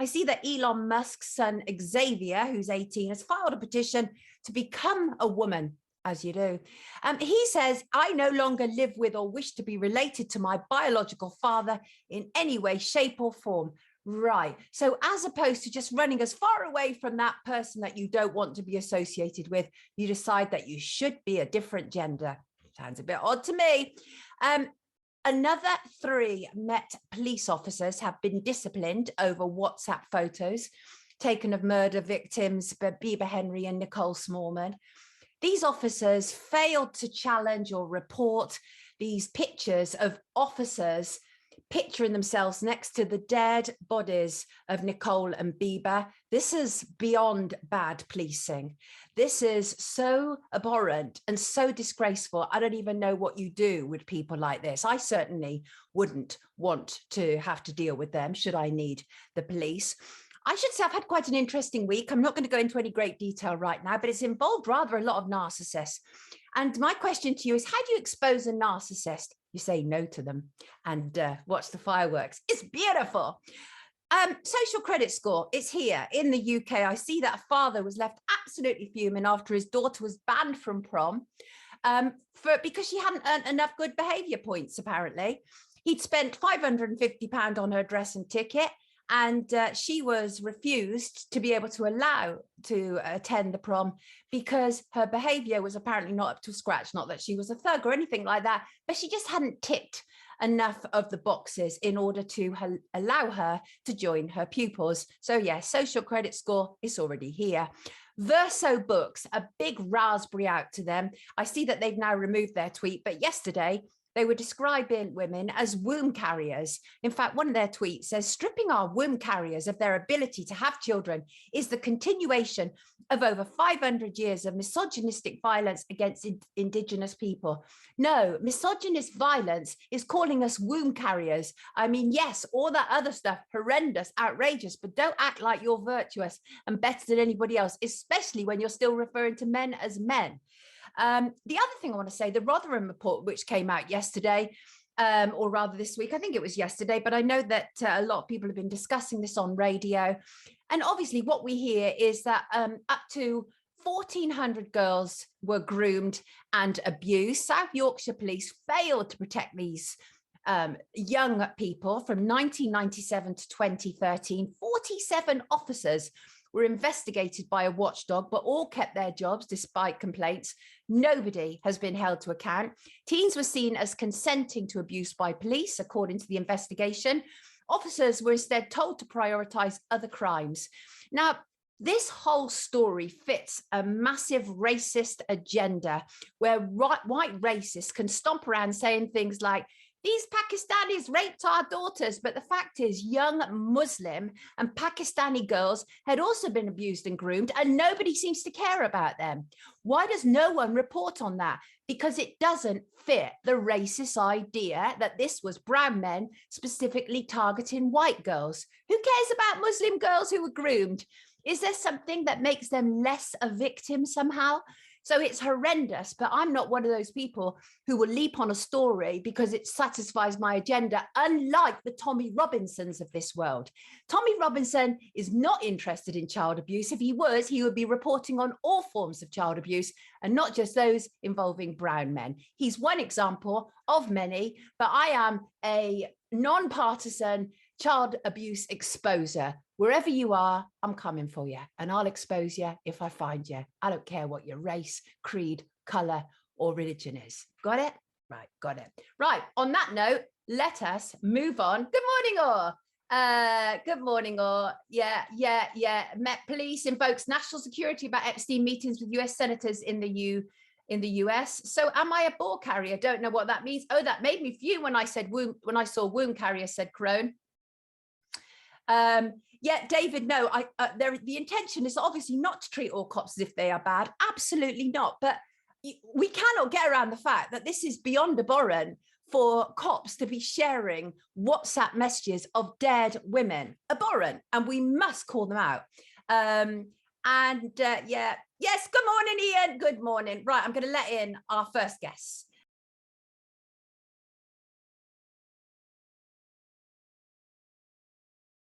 I see that Elon Musk's son Xavier, who's 18, has filed a petition to become a woman, as you do. He says, I no longer live with or wish to be related to my biological father in any way, shape or form. Right. So as opposed to just running as far away from that person that you don't want to be associated with, you decide that you should be a different gender. Sounds a bit odd to me. Another 3 Met police officers have been disciplined over WhatsApp photos taken of murder victims, Bieber Henry and Nicole Smallman. These officers failed to challenge or report these pictures of officers picturing themselves next to the dead bodies of Nicole and Bieber. This is beyond bad policing. This is so abhorrent and so disgraceful. I don't even know what you do with people like this. I certainly wouldn't want to have to deal with them should I need the police. I should say I've had quite an interesting week. I'm not going to go into any great detail right now, but it's involved rather a lot of narcissists. And my question to you is, how do you expose a narcissist? You say no to them and watch the fireworks. It's beautiful. Social credit score, it's here in the UK. I see that a father was left absolutely fuming after his daughter was banned from prom because she hadn't earned enough good behaviour points, apparently. He'd spent £550 on her dress and ticket, and she was refused to be able to allow to attend the prom because her behaviour was apparently not up to scratch. Not that she was a thug or anything like that, but she just hadn't ticked enough of the boxes in order to allow her to join her pupils. So yeah, social credit score is already here. Verso Books, a big raspberry out to them. I see that they've now removed their tweet, but yesterday they were describing women as womb carriers. In fact, one of their tweets says, stripping our womb carriers of their ability to have children is the continuation of over 500 years of misogynistic violence against Indigenous people. No, misogynist violence is calling us womb carriers. I mean, yes, all that other stuff, horrendous, outrageous, but don't act like you're virtuous and better than anybody else, especially when you're still referring to men as men. The other thing I want to say, the Rotherham report, which came out yesterday, or rather this week, I think it was yesterday, but I know that a lot of people have been discussing this on radio. And obviously what we hear is that up to 1,400 girls were groomed and abused. South Yorkshire Police failed to protect these young people from 1997 to 2013. 47 officers were investigated by a watchdog, but all kept their jobs despite complaints. Nobody has been held to account. Teens were seen as consenting to abuse by police, according to the investigation. Officers were instead told to prioritise other crimes. Now, this whole story fits a massive racist agenda where white racists can stomp around saying things like, these Pakistanis raped our daughters, but the fact is young Muslim and Pakistani girls had also been abused and groomed, and nobody seems to care about them. Why does no one report on that? Because it doesn't fit the racist idea that this was brown men specifically targeting white girls. Who cares about Muslim girls who were groomed? Is there something that makes them less a victim somehow? So it's horrendous, but I'm not one of those people who will leap on a story because it satisfies my agenda, unlike the Tommy Robinsons of this world. Tommy Robinson is not interested in child abuse. If he was, he would be reporting on all forms of child abuse and not just those involving brown men. He's one example of many, but I am a non-partisan child abuse exposer. Wherever you are, I'm coming for you, and I'll expose you if I find you. I don't care what your race, creed, colour or religion is. Got it? Right, got it. Right, on that note, let us move on. Good morning, all. Good morning, all. Yeah. Met Police invokes national security about Epstein meetings with US senators in the US. So am I a ball carrier? Don't know what that means. Oh, that made me fume when I said womb, when I saw womb carrier, said Crone. Yeah, David, no, the intention is obviously not to treat all cops as if they are bad. Absolutely not. But we cannot get around the fact that this is beyond abhorrent for cops to be sharing WhatsApp messages of dead women. Abhorrent. And we must call them out. Yeah, yes, good morning, Ian. Good morning. Right, I'm going to let in our first guest.